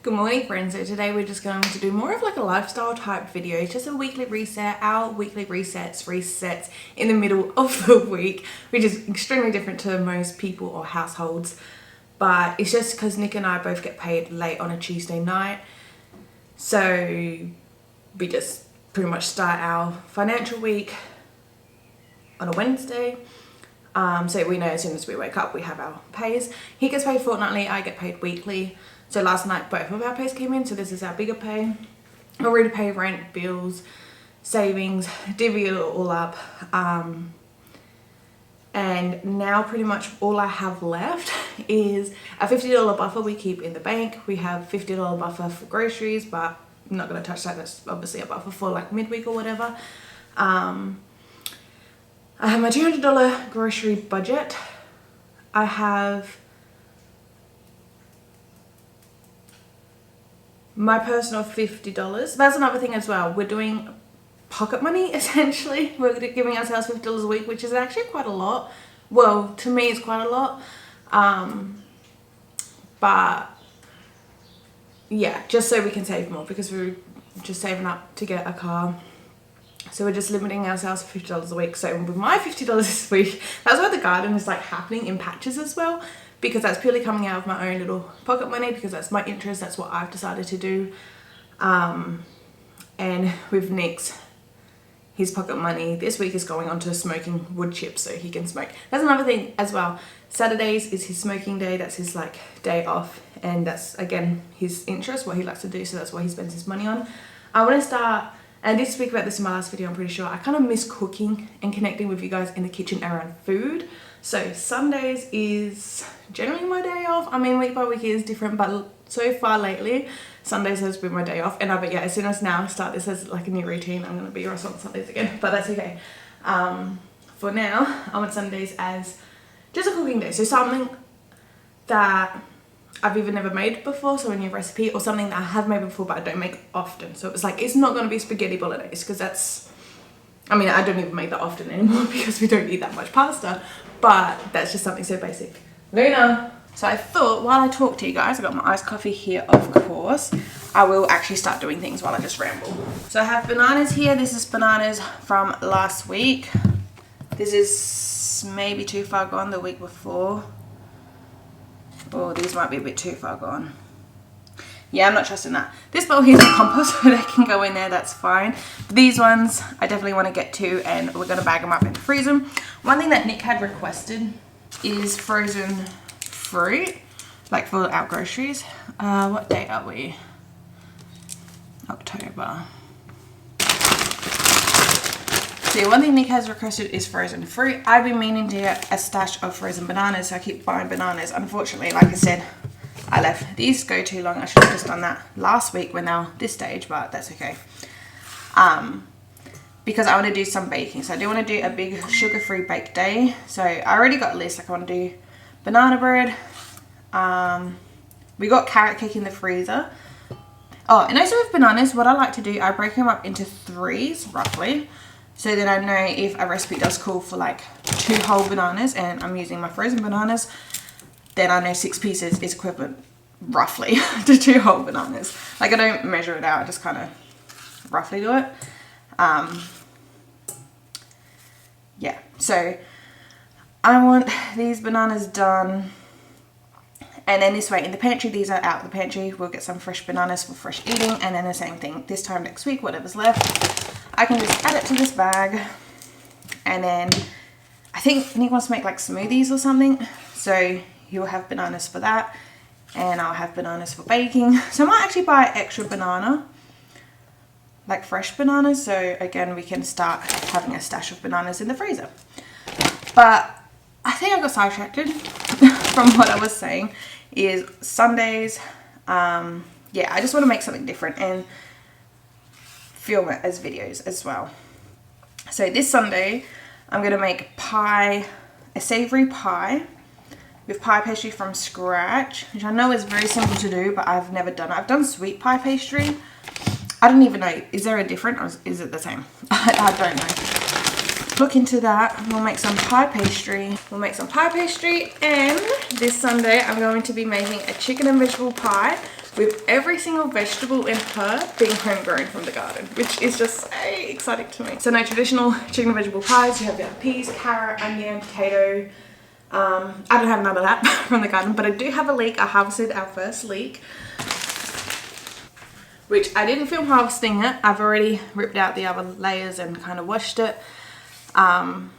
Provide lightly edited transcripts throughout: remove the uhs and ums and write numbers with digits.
Good morning, friends. So today we're just going to do more of like a lifestyle type video. It's just a weekly reset. Our weekly resets in the middle of the week, which is extremely different to most people or households. But it's just because Nick and I both get paid late on a Tuesday night. So we just pretty much start our financial week on a Wednesday. So we know as soon as we wake up we have our pays. He gets paid fortnightly, I get paid weekly. So last night both of our pays came in, so this is our bigger pay. Already pay rent, bills, savings, divvy it all up. And now pretty much all I have left is a $50 buffer we keep in the bank. We have $50 buffer for groceries, but I'm not going to touch that. That's obviously a buffer for like midweek or whatever. I have my $200 grocery budget. I have my personal $50. That's another thing as well. We're doing pocket money essentially. We're giving ourselves $50 a week, which is actually quite a lot. Well, to me it's quite a lot. But yeah, just so we can save more because we're just saving up to get a car. So we're just limiting ourselves to $50 a week. So with my $50 this week, that's why the garden is like happening in patches as well, because that's purely coming out of my own little pocket money because that's my interest. That's what I've decided to do. And with Nick's, his pocket money this week is going on to smoking wood chips so he can smoke. That's another thing as well. Saturdays is his smoking day. That's his like day off, and that's again his interest, what he likes to do. So that's what he spends his money on. I want to start, and I did speak about this in my last video, I'm pretty sure. I kind of miss cooking and connecting with you guys in the kitchen around food. So Sundays is generally my day off. I mean, week by week is different, but so far lately, Sundays has been my day off. And but yeah, as soon as now I start this as like a new routine, I'm going to be a restaurant on Sundays again, but that's okay. For now, I want Sundays as just a cooking day. So something that I've even never made before, so a new recipe, or something that I have made before but I don't make often. So it's like, it's not going to be spaghetti bolognese because that's, I mean, I don't even make that often anymore because we don't eat that much pasta, but that's just something so basic. Luna! So I thought while I talk to you guys, I got my iced coffee here, of course, I will actually start doing things while I just ramble. So I have bananas here. This is bananas from last week. This is maybe too far gone the week before. Oh, these might be a bit too far gone. Yeah, I'm not trusting that. This bowl here is a compost, so they can go in there, that's fine. But these ones, I definitely want to get to, and we're going to bag them up and freeze them. One thing that Nick had requested is frozen fruit, like for our groceries. What date are we? October. So one thing Nick has requested is frozen fruit. I've been meaning to get a stash of frozen bananas, so I keep buying bananas. Unfortunately, like I said, I left these go too long. I should have just done that last week when they're this stage, but that's okay. Because I want to do some baking. So I do want to do a big sugar-free bake day. So I already got a list. Like I want to do banana bread. We got carrot cake in the freezer. Oh, and also with bananas, what I like to do, I break them up into threes, roughly. So that I know if a recipe does call for like 2 whole bananas and I'm using my frozen bananas, then I know 6 pieces is equivalent roughly to 2 whole bananas. Like I don't measure it out, I just kind of roughly do it. Yeah, so I want these bananas done. And then this way in the pantry, these are out of the pantry. We'll get some fresh bananas for fresh eating. And then the same thing this time next week, whatever's left, I can just add it to this bag. And then I think Nick wants to make like smoothies or something. So he'll have bananas for that. And I'll have bananas for baking. So I might actually buy extra banana, like fresh bananas. So again, we can start having a stash of bananas in the freezer. But I think I got sidetracked from what I was saying. Is Sundays, yeah, I just want to make something different and film it as videos as well. So this Sunday, I'm going to make pie, a savoury pie with pie pastry from scratch, which I know is very simple to do, but I've never done it. I've done sweet pie pastry. I don't even know, is there a different or is it the same? I don't know. look into that. We'll make some pie pastry. And this Sunday I'm going to be making a chicken and vegetable pie with every single vegetable in her being homegrown from the garden, which is just exciting to me. So no traditional chicken and vegetable pies. You have your peas, carrot, onion, potato. I don't have none of that from the garden, but I do have a leek. I harvested our first leek, which I didn't film harvesting it. I've already ripped out the other layers and kind of washed it. But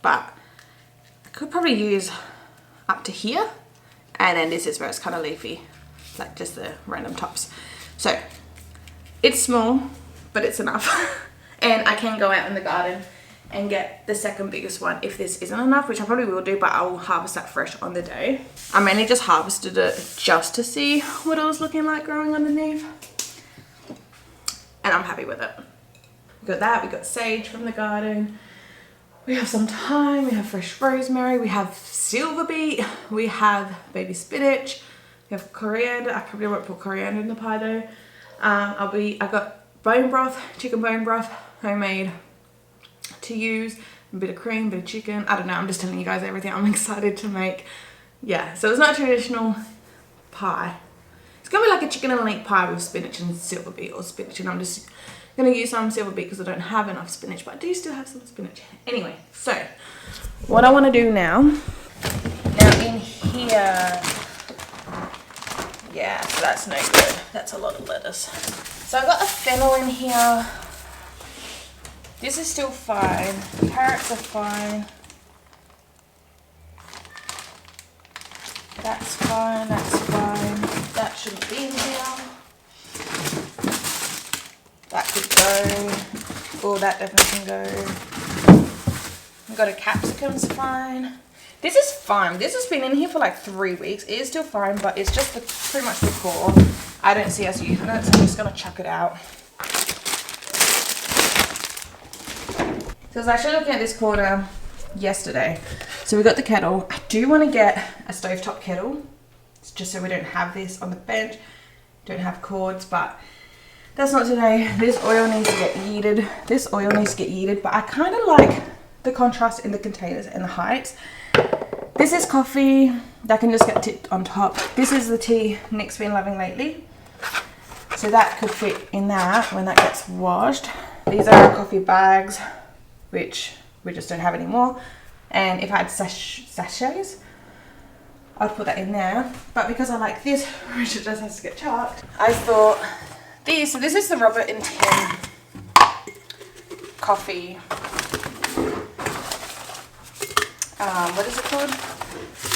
I could probably use up to here, and then this is where it's kind of leafy, like just the random tops. So it's small, but it's enough. And I can go out in the garden and get the second biggest one if this isn't enough, which I probably will do, but I will harvest that fresh on the day. I mainly just harvested it just to see what it was looking like growing underneath, and I'm happy with it. We got that, we got sage from the garden, we have some thyme, we have fresh rosemary, we have silver beet, we have baby spinach, we have coriander. I probably won't put coriander in the pie though. I got bone broth, chicken bone broth, homemade, to use, a bit of cream, bit of chicken. I don't know, I'm just telling you guys everything I'm excited to make. Yeah, so it's not a traditional pie. It's gonna be like a chicken and leek pie with spinach and silver beet, or spinach, and I'm just gonna use some silver beet because I don't have enough spinach, but I do still have some spinach. Anyway, so what I want to do now in here, yeah, so that's no good. That's a lot of lettuce. So I've got a fennel in here. This is still fine. Carrots are fine. That's fine, that's fine. That shouldn't be in here. That could go. Oh, that definitely can go. I've got a capsicum's fine. This is fine. This has been in here for like 3 weeks. It is still fine, but it's just pretty much the core. I don't see us using it, so I'm just gonna chuck it out. So I was actually looking at this corner yesterday. So we got the kettle. I do want to get a stovetop kettle, just so we don't have this on the bench, don't have cords, but that's not today. This oil needs to get yeeted. This oil needs to get yeeted, but I kind of like the contrast in the containers and the heights. This is coffee that can just get tipped on top. This is the tea Nick's been loving lately. So that could fit in that when that gets washed. These are our coffee bags, which we just don't have anymore. And if I had sachets, I'd put that in there. But because I like this, which it just has to get chucked, I thought so this is the Robert and Tim coffee, what is it called?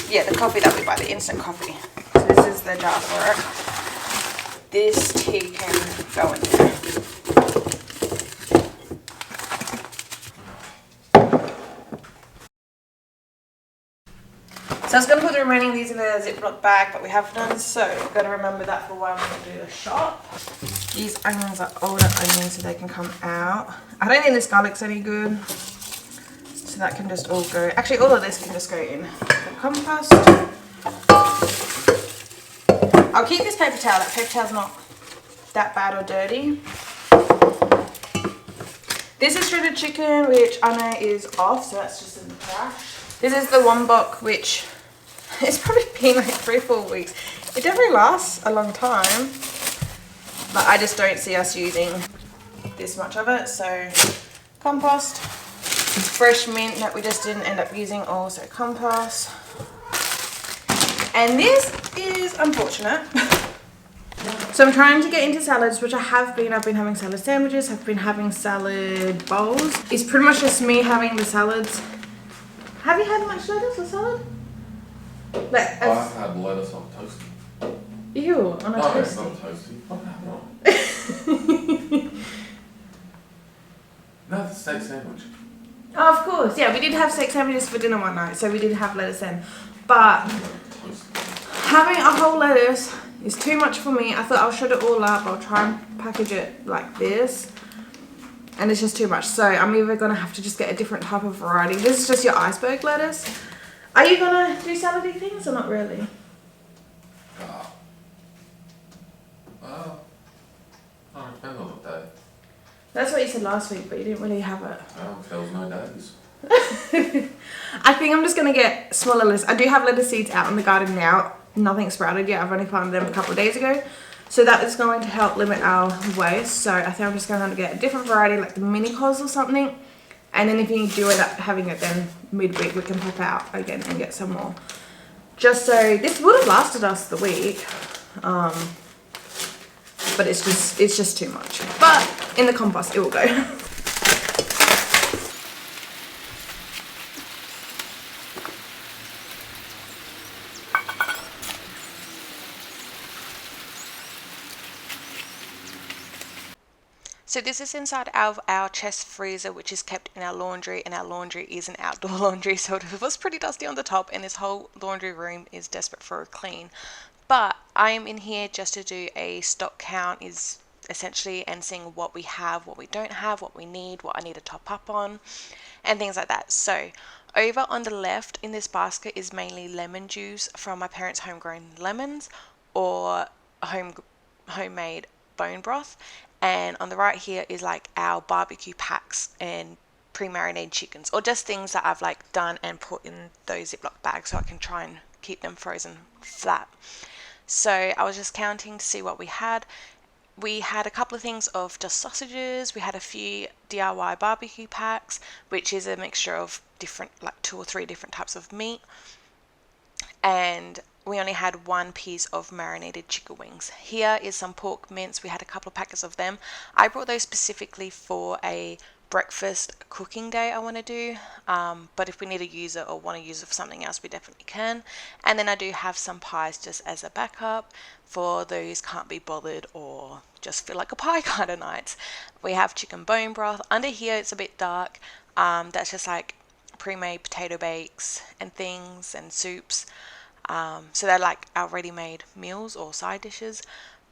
Yeah, the coffee that we buy, the instant coffee. So this is the jar for it. This tea can go in there. So I was going to put the remaining of these in a Ziploc bag, but we have none, so I've got to remember that for when I'm going to do the shop. These onions are older onions, so they can come out. I don't think this garlic's any good, so that can just all go. Actually, all of this can just go in the compost. I'll keep this paper towel. That paper towel's not that bad or dirty. This is shredded chicken, which I know is off, so that's just in the trash. This is the wombok, which it's probably been like 3 or 4 weeks. It definitely lasts a long time, but I just don't see us using this much of it. So compost, fresh mint that we just didn't end up using, also compost. And this is unfortunate. So I'm trying to get into salads, which I have been. I've been having salad sandwiches, I've been having salad bowls. It's pretty much just me having the salads. Have you had much lettuce or salad? Like, I've had lettuce on toasty. Ew, on a toasty. No, it's not toasty. No, it's a steak sandwich. Oh, of course. Yeah, we did have steak sandwiches for dinner one night, so we did have lettuce then. But having a whole lettuce is too much for me. I thought I'll shred it all up. I'll try and package it like this. And it's just too much. So I'm either going to have to just get a different type of variety. This is just your iceberg lettuce. Are you going to do salady things or not really? Oh, depends on the day. That's what you said last week, but you didn't really have it. Oh, tells no days. I think I'm just going to get smaller lettuce. I do have lettuce seeds out in the garden now. nothing sprouted yet. I've only planted them a couple of days ago. So that is going to help limit our waste. So I think I'm just going to get a different variety, like the mini cos or something. And then if you do end up having it, then midweek we can pop out again and get some more. Just so this would have lasted us the week, but it's just too much. But in the compost it will go. So this is inside of our chest freezer, which is kept in our laundry, and our laundry is an outdoor laundry, so it was pretty dusty on the top, and this whole laundry room is desperate for a clean. But I am in here just to do a stock count, is essentially, and seeing what we have, what we don't have, what we need, what I need to top up on, and things like that. So over on the left in this basket is mainly lemon juice from my parents' homegrown lemons or homemade bone broth. And on the right here is like our barbecue packs and pre-marinated chickens, or just things that I've like done and put in those Ziploc bags so I can try and keep them frozen flat. So I was just counting to see what we had. We had a couple of things of just sausages. We had a few DIY barbecue packs, which is a mixture of different, like 2 or 3 different types of meat. And we only had 1 piece of marinated chicken wings. Here is some pork mince. We had a couple of packets of them. I brought those specifically for a breakfast cooking day I want to do, but if we need to use it or want to use it for something else, we definitely can. And then I do have some pies just as a backup for those can't be bothered or just feel like a pie kind of nights. We have chicken bone broth. Under here it's a bit dark. That's just like pre-made potato bakes and things and soups. So they're like our ready-made meals or side dishes.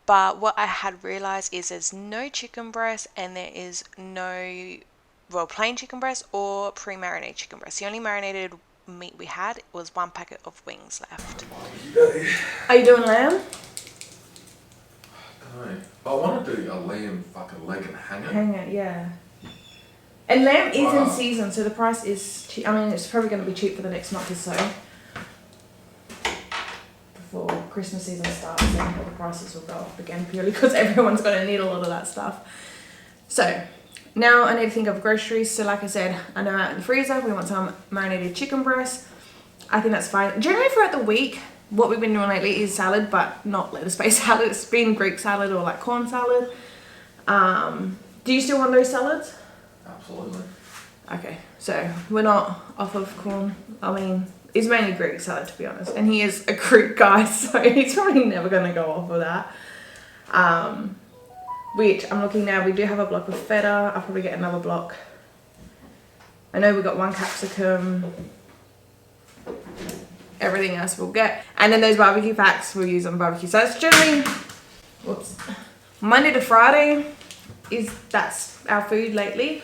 But what I had realized is there's no chicken breast and there is no, well, plain chicken breast or pre-marinated chicken breast. The only marinated meat we had was 1 packet of wings left. Are you doing lamb? No. I want to do a lamb fucking leg and hanger. Hanger, yeah. And lamb is in season, so the price is cheap. I mean, it's probably going to be cheap for the next month or so. Before Christmas season starts, and all the prices will go up again purely because everyone's going to need a lot of that stuff. So now I need to think of groceries. So like I said, I know out in the freezer we want some marinated chicken breast. I think that's fine. Generally throughout the week, what we've been doing lately is salad, but not lettuce-based salad. It's been Greek salad or like corn salad. Do you still want those salads? Absolutely. Okay, so we're not off of corn. I mean, it's mainly Greek salad to be honest, and he is a Greek guy, so he's probably never going to go off of that. Which I'm looking now, we do have a block of feta. I'll probably get another block. I know we got 1 capsicum. Everything else we'll get, and then those barbecue packs we'll use on barbecue. So it's generally, Monday to Friday that's our food lately.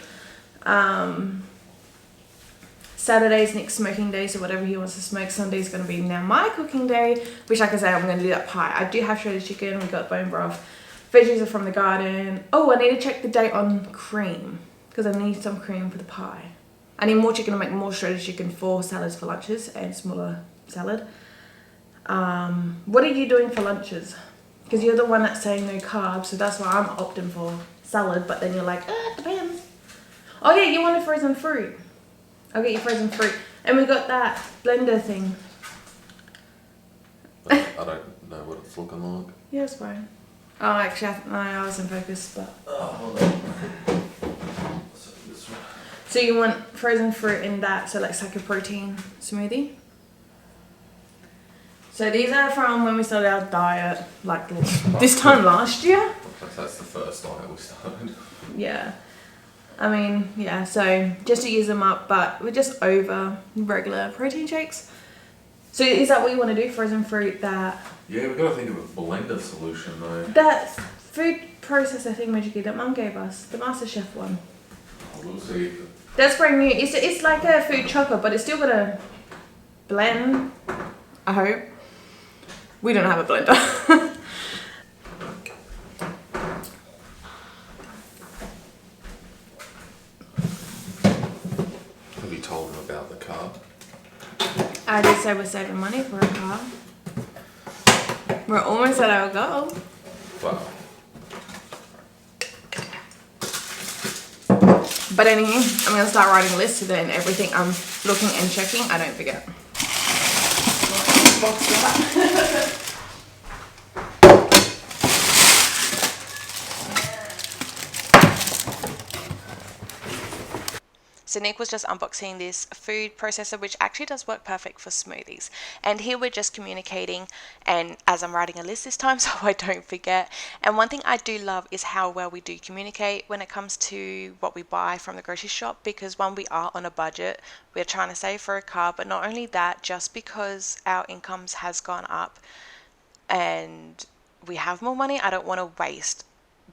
Saturday's Nick's smoking day, so whatever he wants to smoke. Sunday's going to be now my cooking day, which like I said, I'm going to do that pie. I do have shredded chicken, we got bone broth, veggies are from the garden. Oh, I need to check the date on cream, because I need some cream for the pie. I need more chicken to make more shredded chicken for salads for lunches and smaller salad. What are you doing for lunches? Because you're the one that's saying no carbs, so that's why I'm opting for salad, but then you're like, it depends. Oh yeah, you wanted frozen fruit. I'll get you frozen fruit. And we got that blender thing. I don't know what it's looking like. Yeah, it's fine. Oh, actually, I was in focus, but... Oh, hold on. This one. So you want frozen fruit in that, so like a protein smoothie? So these are from when we started our diet, like this time last year. That's the first diet we started. Yeah. I mean, yeah, so just to use them up, but we're just over regular protein shakes. So is that what you want to do, frozen fruit, that... Yeah, we've got to think of a blender solution though. That food processor thingamajiggy that Mum gave us, the MasterChef one. We'll see. That's brand new. It's like a food chopper, but it's still got a blend, I hope. We don't have a blender. Have you told them about the car? I did say we're saving money for a car. We're almost at our goal. Wow. But anyway, I'm going to start writing a list so then everything I'm looking and checking, I don't forget. So Nick was just unboxing this food processor, which actually does work perfect for smoothies. And here we're just communicating, and as I'm writing a list this time so I don't forget. And one thing I do love is how well we do communicate when it comes to what we buy from the grocery shop, because when we are on a budget, we're trying to save for a car, but not only that, just because our incomes has gone up and we have more money, I don't want to waste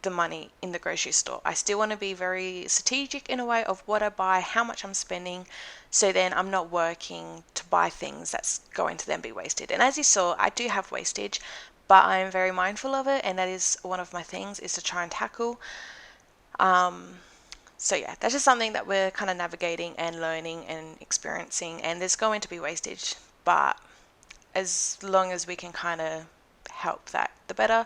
the money in the grocery store. I still want to be very strategic in a way of what I buy, how much I'm spending, so then I'm not working to buy things that's going to then be wasted. And as you saw, I do have wastage, but I'm very mindful of it, and that is one of my things is to try and tackle. So yeah, that's just something that we're kind of navigating and learning and experiencing, and there's going to be wastage, but as long as we can kind of help that, the better.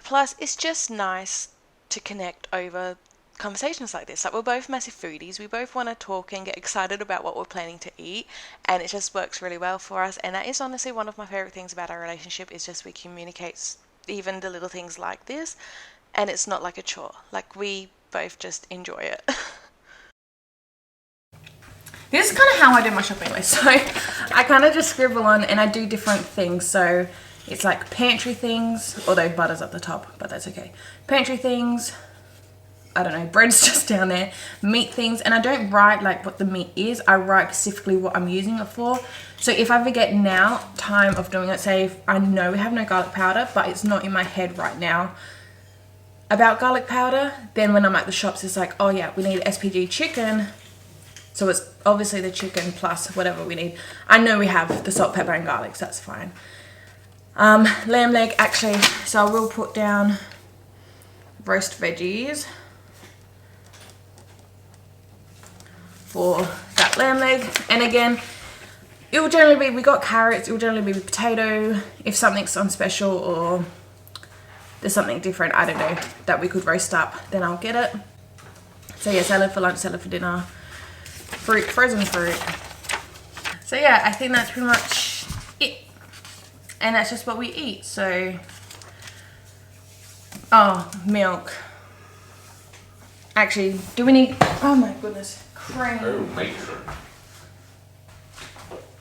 Plus, it's just nice to connect over conversations like this. Like, we're both massive foodies. We both want to talk and get excited about what we're planning to eat, and it just works really well for us. And that is honestly one of my favorite things about our relationship, is just we communicate even the little things like this, and it's not like a chore. Like, we both just enjoy it. This is kind of how I do my shopping list. So I kind of just scribble on and I do different things. So it's like pantry things, although butter's at the top, but that's okay. Pantry things, I don't know, bread's just down there, meat things, and I don't write like what the meat is, I write specifically what I'm using it for. So if I forget now, time of doing it, say if I know we have no garlic powder, but it's not in my head right now about garlic powder, then when I'm at the shops, it's like, oh yeah, we need SPG chicken. So it's obviously the chicken plus whatever we need. I know we have the salt, pepper, and garlic, so that's fine. Lamb leg, actually, so I will put down roast veggies for that lamb leg. And again, it will generally be, we got carrots, it will generally be potato. If something's on special or there's something different, I don't know, that we could roast up, then I'll get it. So yeah, salad for lunch, salad for dinner, fruit, frozen fruit. So yeah, I think that's pretty much it. And that's just what we eat, so. Oh, milk. Actually, do we need, oh my goodness, cream. Oh, matron.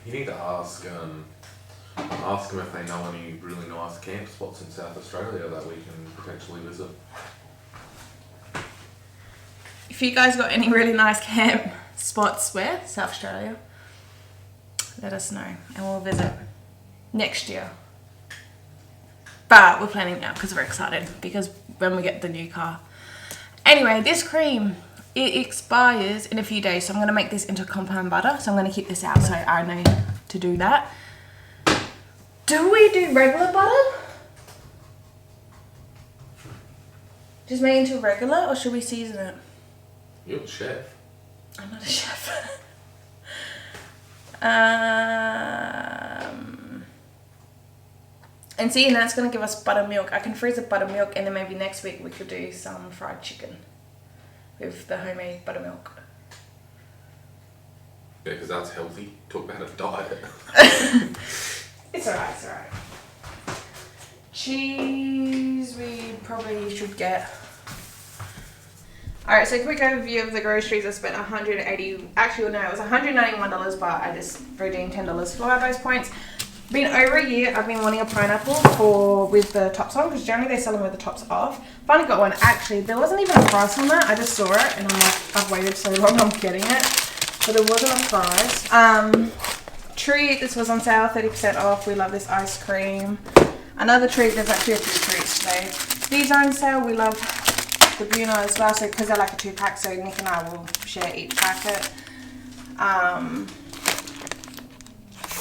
You need to ask them if they know any really nice camp spots in South Australia that we can potentially visit. If you guys got any really nice camp spots where? South Australia, let us know and we'll visit next year. But we're planning now because we're excited, because when we get the new car. Anyway, this cream, it expires in a few days, so I'm going to make this into compound butter. So I'm going to keep this out so I know to do that. Do we do regular butter? Just make it into regular, or should we season it? You're a chef. I'm not a chef. And see, and that's going to give us buttermilk. I can freeze the buttermilk, and then maybe next week we could do some fried chicken with the homemade buttermilk. Yeah, because that's healthy. Talk about a diet. It's alright, it's alright. Cheese, we probably should get. Alright, so a quick overview of the groceries. I spent $180, actually no, it was $191, but I just redeemed $10 for those points. Been over a year, I've been wanting a pineapple with the tops on, because generally they sell them with the tops off. Finally got one. Actually, there wasn't even a price on that. I just saw it and I'm like, I've waited so long, I'm getting it. So there wasn't a price. Treat, this was on sale, 30% off. We love this ice cream. Another treat, there's actually a few treats today. These are on sale. We love the Buna as well, so because they're like a 2-pack, so Nick and I will share each packet.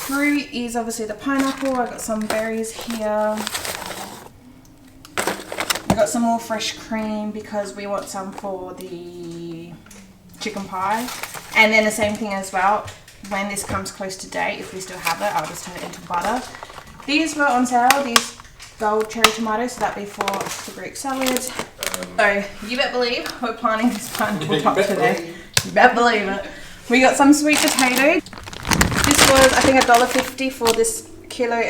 Fruit is obviously the pineapple. I got some berries here. I got some more fresh cream because we want some for the chicken pie. And then the same thing as well, when this comes close to date, if we still have it, I'll just turn it into butter. These were on sale. These gold cherry tomatoes, so that'd be for the Greek salads. So you better believe we're planning this pineapple top today. You better believe it. We got some sweet potato. This was, I think, $1.50 for this 1.5 kilo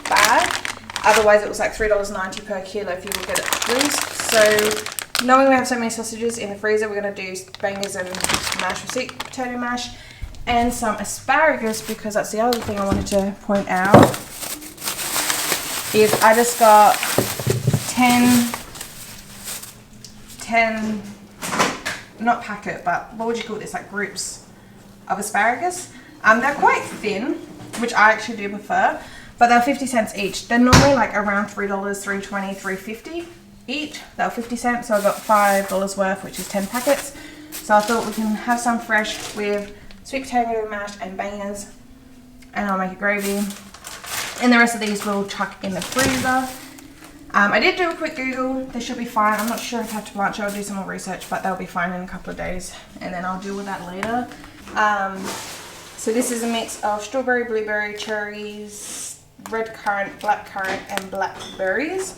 bag. Otherwise it was like $3.90 per kilo if you look at it loose. So knowing we have so many sausages in the freezer, we're going to do bangers and mash with sweet potato mash and some asparagus, because that's the other thing I wanted to point out. Is I just got 10 not packet, but what would you call this, like groups of asparagus. They're quite thin, which I actually do prefer, but they're 50 cents each. They're normally like around $3, $3.20, $3.50 each. They're 50 cents, so I got $5 worth, which is 10 packets. So I thought we can have some fresh with sweet potato mash and bangers, and I'll make a gravy. And the rest of these we'll chuck in the freezer. I did do a quick Google. They should be fine. I'm not sure if I have to blanch. I'll do some more research, but they'll be fine in a couple of days, and then I'll deal with that later. So this is a mix of strawberry, blueberry, cherries, red currant, black currant, and blackberries.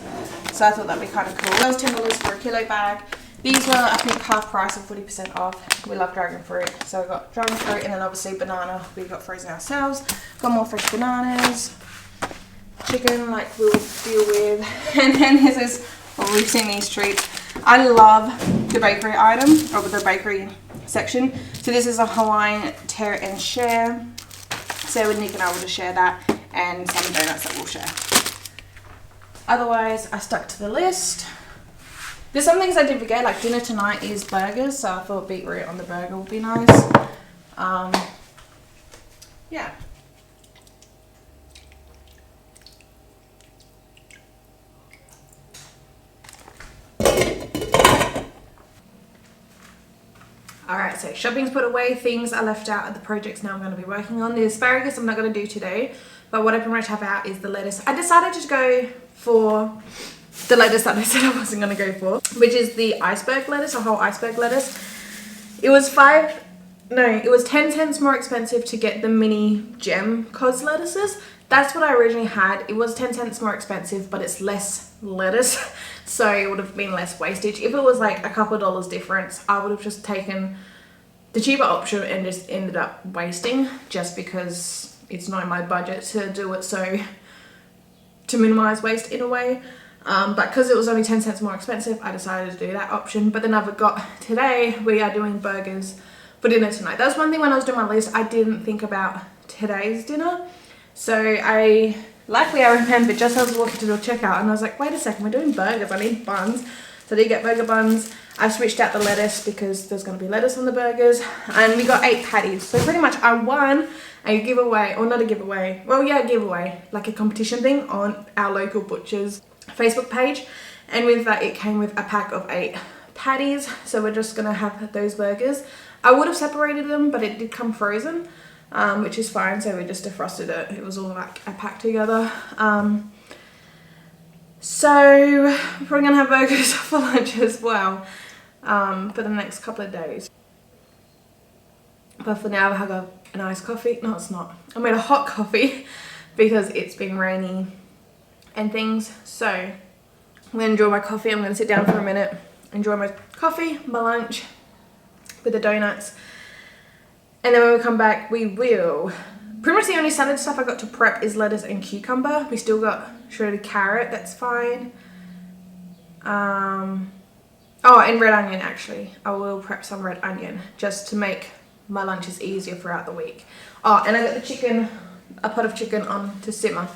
So I thought that'd be kind of cool. That was $10 for a kilo bag. These were, I think, half price and 40% off. We love dragon fruit, so I got dragon fruit, and then obviously banana we got frozen ourselves. Got more fresh bananas. Chicken, like we'll deal with, and then this is, well, we've seen these treats. I love the bakery item, or the bakery section. So this is a Hawaiian tear and share. So with Nick and I will just share that, and some donuts that we'll share. Otherwise, I stuck to the list. There's some things I did forget, like dinner tonight is burgers, so I thought beetroot on the burger would be nice. Yeah. Alright, so shopping's put away, things are left out of the projects now I'm going to be working on. The asparagus I'm not going to do today, but what I pretty much have out is the lettuce. I decided to go for the lettuce that I said I wasn't going to go for, which is the iceberg lettuce, a whole iceberg lettuce. It was 10 cents more expensive to get the mini gem cos lettuces. That's what I originally had. It was 10 cents more expensive, but it's less lettuce, so it would have been less wastage. If it was like a couple of dollars difference, I would have just taken the cheaper option and just ended up wasting, just because it's not in my budget to do it, so to minimize waste in a way. But because it was only 10 cents more expensive, I decided to do that option. But then I've got, today we are doing burgers for dinner tonight. That was one thing when I was doing my list, I didn't think about today's dinner. So luckily I remembered just as I was walking to the checkout, and I was like, wait a second, we're doing burgers, I need buns. So I did get burger buns. I switched out the lettuce because there's going to be lettuce on the burgers, and we got 8 patties. So pretty much I won a giveaway, or not a giveaway, well yeah, a giveaway, like a competition thing on our local butcher's Facebook page, and with that it came with a pack of 8 patties. So we're just going to have those burgers. I would have separated them, but it did come frozen. Which is fine, so we just defrosted it. It was all like a pack together. So we're probably gonna have burgers for lunch as well, for the next couple of days. But for now, I got an iced coffee. No, it's not. I made a hot coffee because it's been rainy and things. So I'm gonna enjoy my coffee. I'm gonna sit down for a minute, enjoy my coffee, my lunch with the donuts. And then when we come back, we will... Pretty much the only salad stuff I got to prep is lettuce and cucumber. We still got shredded carrot, that's fine. Oh, and red onion actually. I will prep some red onion just to make my lunches easier throughout the week. Oh, and I got the chicken, a pot of chicken on to simmer.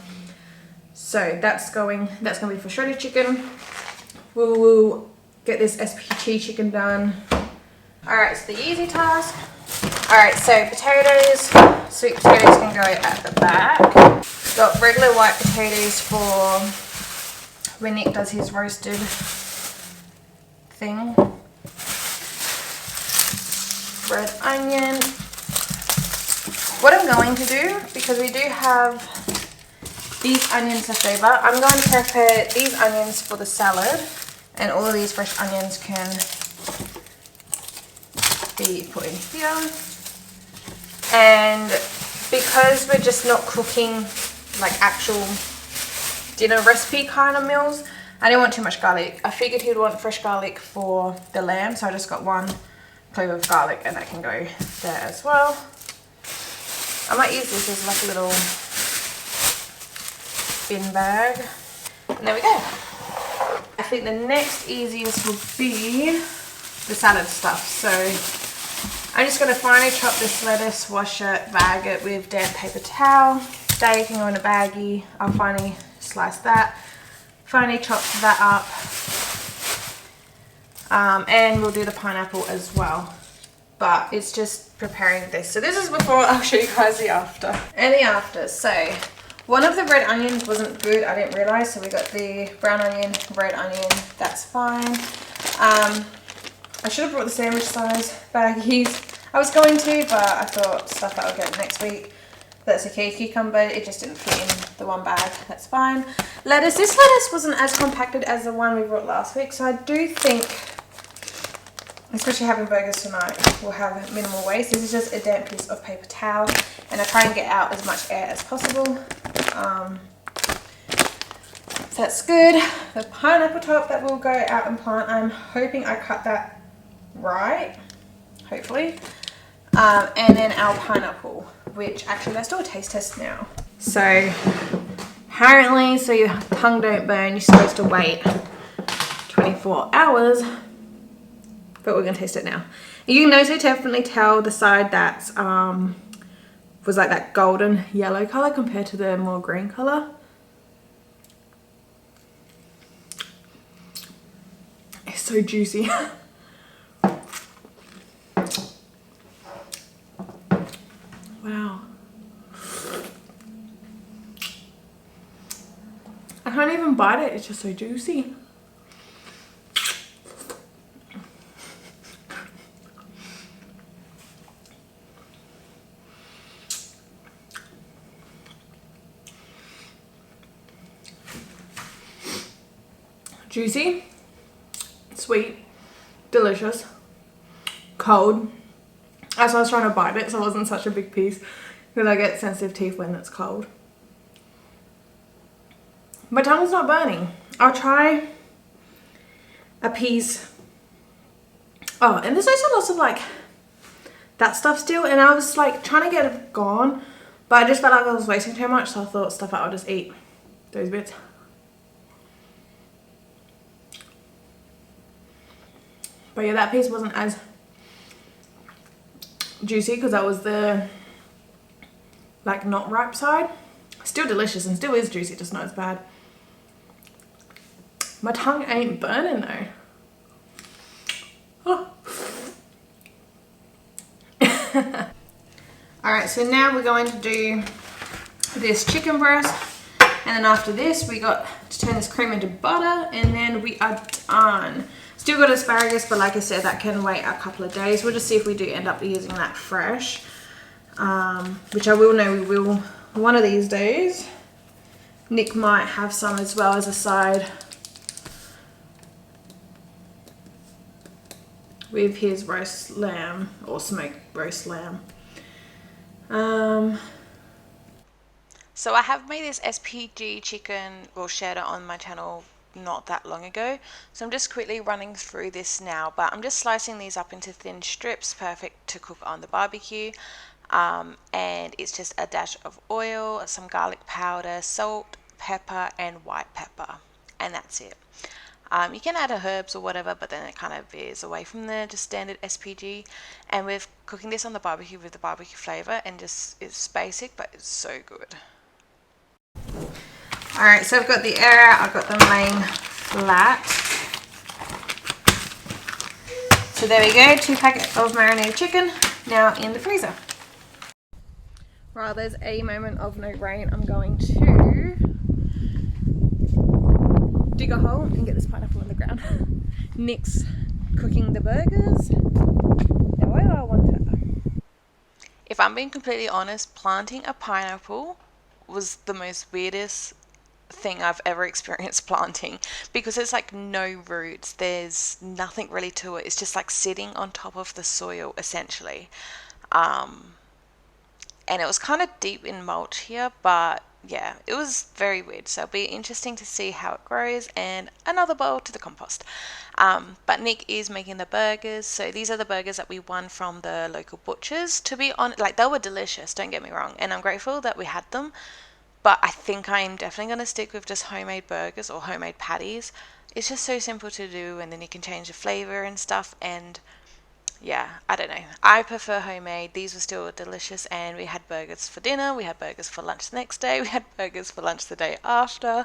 So that's going to be for shredded chicken. We will get this SPG chicken done. Alright, so the easy task. Alright, so potatoes, sweet potatoes can go at the back. Got regular white potatoes for when Nick does his roasted thing. Red onion. What I'm going to do, because we do have these onions left over, I'm going to prepare these onions for the salad, and all of these fresh onions can be put in here. And because we're just not cooking like actual dinner recipe kind of meals. I didn't want too much garlic. I figured he'd want fresh garlic for the lamb, so I just got 1 clove of garlic and that can go there as well. I might use this as like a little bin bag. And there we go. I think the next easiest will be the salad stuff. So I'm just going to finely chop this lettuce, wash it, bag it with damp paper towel. They can go in a baggie. I'll finely slice that. Finely chop that up. And we'll do the pineapple as well. But it's just preparing this. So this is before, I'll show you guys the after. And the after. So one of the red onions wasn't good, I didn't realise. So we got the brown onion, red onion, that's fine. I should have brought the sandwich size baggies. I was going to, but I thought stuff that I'll get next week. That's okay. Cucumber, it just didn't fit in the one bag. That's fine. Lettuce. This lettuce wasn't as compacted as the one we brought last week. So I do think, especially having burgers tonight, we'll have minimal waste. This is just a damp piece of paper towel. And I try and get out as much air as possible. So that's good. The pineapple top that will go out and plant. I'm hoping I cut that right. Hopefully. And then our pineapple, which actually let's do a taste test now. So apparently, so your tongue don't burn, you're supposed to wait 24 hours, but we're gonna taste it now. You can also definitely tell the side that's was like that golden yellow color compared to the more green color. It's so juicy. Wow. I can't even bite it, it's just so juicy. Juicy, sweet, delicious, cold. That's why I was trying to bite it so it wasn't such a big piece, because I get sensitive teeth when it's cold. My tongue's not burning. I'll try a piece. Oh, and there's also lots of like that stuff still, and I was like trying to get it gone, but I just felt like I was wasting too much, so I thought stuff I'll just eat those bits. But yeah, that piece wasn't as juicy because that was the like not ripe side. Still delicious and still is juicy, just not as bad. My tongue ain't burning though. Oh. Alright, so now we're going to do this chicken breast, and then after this we got to turn this cream into butter, and then we are done. Still got asparagus, but like I said, that can wait a couple of days. We'll just see if we do end up using that fresh, which I will know we will one of these days. Nick might have some as well as a side with his roast lamb or smoked roast lamb. So I have made this SPG chicken bruschetta on my channel not that long ago, so I'm just quickly running through this now, but I'm just slicing these up into thin strips, perfect to cook on the barbecue. And it's just a dash of oil, some garlic powder, salt, pepper and white pepper, and that's it. You can add herbs or whatever, but then it kind of veers away from the just standard SPG. And we're cooking this on the barbecue with the barbecue flavor, and just it's basic, but it's so good. Alright, so I've got the air out, I've got the main flat. So there we go, 2 packets of marinated chicken now in the freezer. While there's a moment of no rain, I'm going to dig a hole and get this pineapple on the ground. Nick's cooking the burgers the way I want it. If I'm being completely honest, planting a pineapple was the most weirdest thing I've ever experienced planting, because there's like no roots, there's nothing really to it, it's just like sitting on top of the soil essentially. And it was kind of deep in mulch here, but yeah, it was very weird. So it'll be interesting to see how it grows, and another bowl to the compost. But Nick is making the burgers. So these are the burgers that we won from the local butchers. To be honest, like, they were delicious, don't get me wrong, and I'm grateful that we had them. But I think I'm definitely going to stick with just homemade burgers or homemade patties. It's just so simple to do, and then you can change the flavor and stuff. And yeah, I don't know. I prefer homemade. These were still delicious, and we had burgers for dinner. We had burgers for lunch the next day. We had burgers for lunch the day after.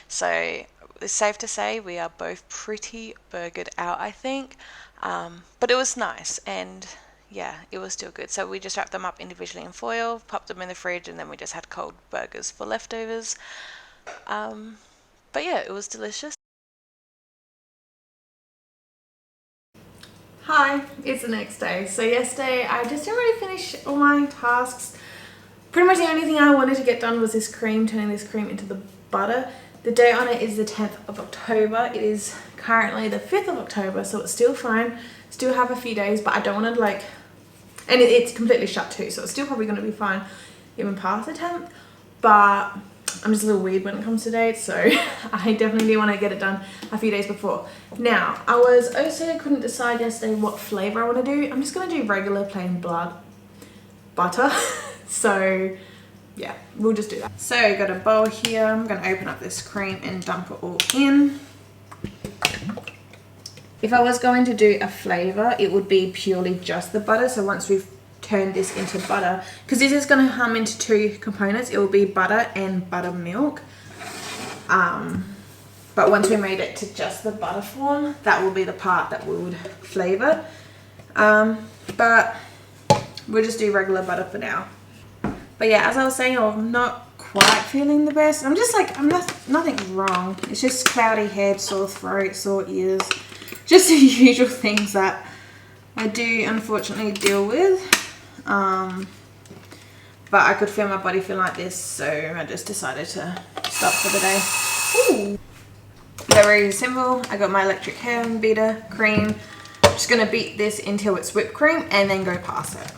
So it's safe to say we are both pretty burgered out, I think. But it was nice, and yeah, it was still good. So we just wrapped them up individually in foil, popped them in the fridge, and then we just had cold burgers for leftovers. But yeah, it was delicious. Hi, it's the next day. So yesterday I just didn't really finish all my tasks. Pretty much the only thing I wanted to get done was this cream, turning this cream into the butter. The date on it is the 10th of October. It is currently the 5th of October, so it's still fine. Still have a few days, but I don't want to like, and it's completely shut too, so it's still probably going to be fine even past the 10th. But I'm just a little weird when it comes to dates, so I definitely do want to get it done a few days before. Now, I couldn't decide yesterday what flavour I want to do. I'm just going to do regular plain butter. So yeah, we'll just do that. So I got a bowl here. I'm going to open up this cream and dump it all in. If I was going to do a flavour, it would be purely just the butter. So once we've turned this into butter, because this is going to come into two components, it will be butter and buttermilk. But once we made it to just the butter form, that will be the part that we would flavour. But we'll just do regular butter for now. But yeah, as I was saying, I'm not quite feeling the best. I'm just like, nothing's wrong. It's just cloudy head, sore throat, sore ears. Just the usual things that I do unfortunately deal with. But I could feel my body feeling like this, so I just decided to stop for the day. Ooh. Very simple. I got my electric hand beater cream. Just gonna beat this until it's whipped cream and then go past it.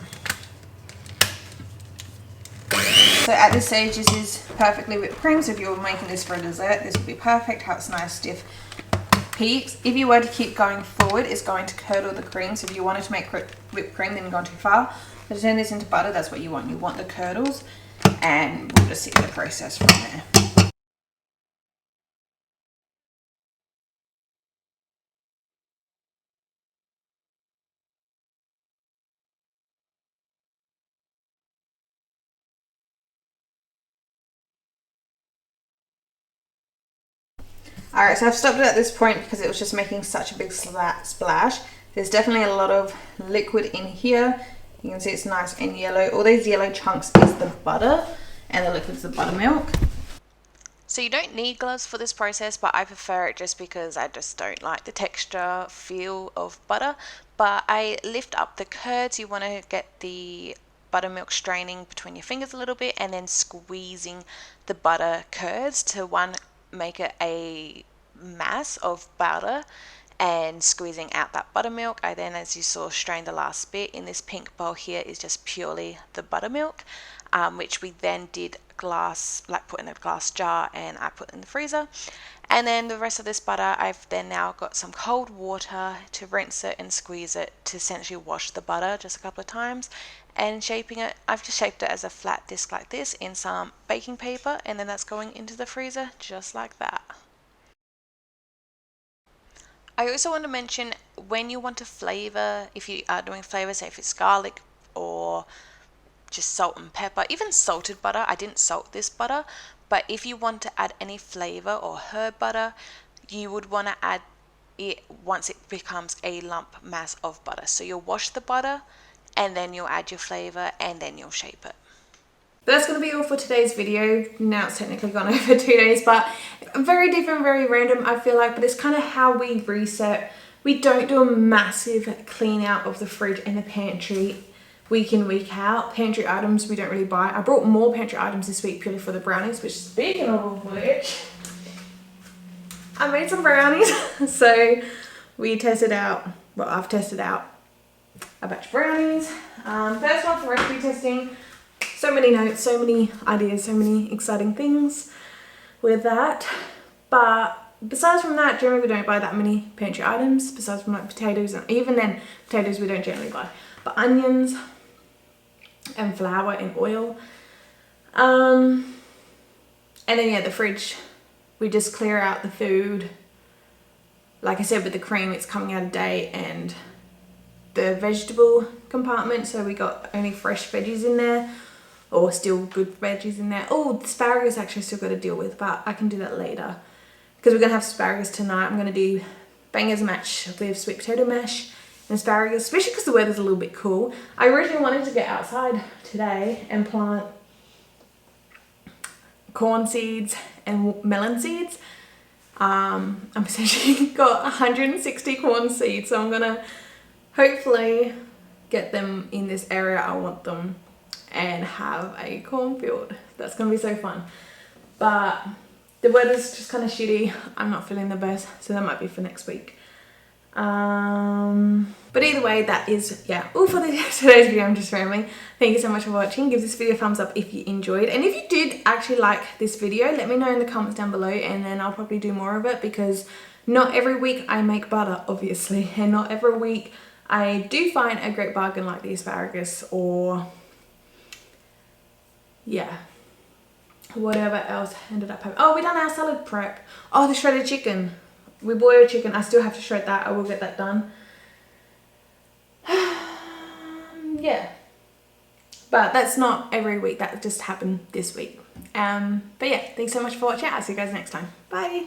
So at this stage, this is perfectly whipped cream. So if you're making this for a dessert, this would be perfect. How it's nice, stiff peaks. If you were to keep going forward, it's going to curdle the cream. So if you wanted to make whipped cream, then you've gone too far. So to turn this into butter, that's what you want. You want the curdles, and we'll just see the process from there. Alright, so I've stopped it at this point because it was just making such a big splash. There's definitely a lot of liquid in here. You can see it's nice and yellow. All these yellow chunks is the butter, and the liquid's the buttermilk. So you don't need gloves for this process, but I prefer it just because I just don't like the texture feel of butter. But I lift up the curds. You want to get the buttermilk straining between your fingers a little bit, and then squeezing the butter curds to make it a mass of butter, and squeezing out that buttermilk. I then, as you saw, strained the last bit. In this pink bowl here is just purely the buttermilk, which we then did put in a glass jar, and I put in the freezer. And then the rest of this butter, I've then now got some cold water to rinse it and squeeze it to essentially wash the butter just a couple of times. And shaping it, I've just shaped it as a flat disc like this in some baking paper, and then that's going into the freezer just like that. I also want to mention, when you want to flavor, if you are doing flavor, say if it's garlic or just salt and pepper, even salted butter. I didn't salt this butter, but if you want to add any flavor or herb butter, you would want to add it once it becomes a lump mass of butter. So you'll wash the butter, and then you'll add your flavor, and then you'll shape it. But that's going to be all for today's video. Now it's technically gone over 2 days, but very different, very random, I feel like. But it's kind of how we reset. We don't do a massive clean out of the fridge and the pantry week in, week out. Pantry items we don't really buy. I brought more pantry items this week purely for the brownies, which, speaking of which, I made some brownies. So we tested out, well, I've tested out a batch of brownies. First one for recipe testing. so many notes, so many ideas, so many exciting things with that. But besides from that, generally we don't buy that many pantry items, besides from like potatoes, and even then potatoes we don't generally buy, but onions and flour and oil. And then yeah, the fridge, we just clear out the food. Like I said, with the cream, it's coming out of date, and the vegetable compartment, so we got only fresh veggies in there, or still good veggies in there. Oh, the asparagus actually still got to deal with, but I can do that later because we're gonna have asparagus tonight. I'm gonna do bangers mash with sweet potato mash and asparagus, especially because the weather's a little bit cool. I originally wanted to get outside today and plant corn seeds and melon seeds. I'm essentially got 160 corn seeds, so I'm gonna hopefully get them in this area I want them and have a cornfield. That's gonna be so fun. But the weather's just kind of shitty. I'm not feeling the best, so that might be for next week. But either way, that is, yeah, all for today's video. I'm just rambling. Thank you so much for watching. Give this video a thumbs up if you enjoyed, and if you did actually like this video, let me know in the comments down below, and then I'll probably do more of it, because not every week I make butter, obviously, and not every week I do find a great bargain like the asparagus, or yeah, whatever else ended up having. Oh, we done our salad prep. Oh, the shredded chicken. We boiled chicken. I still have to shred that. I will get that done. Yeah. But that's not every week. That just happened this week. But yeah, thanks so much for watching. I'll see you guys next time. Bye.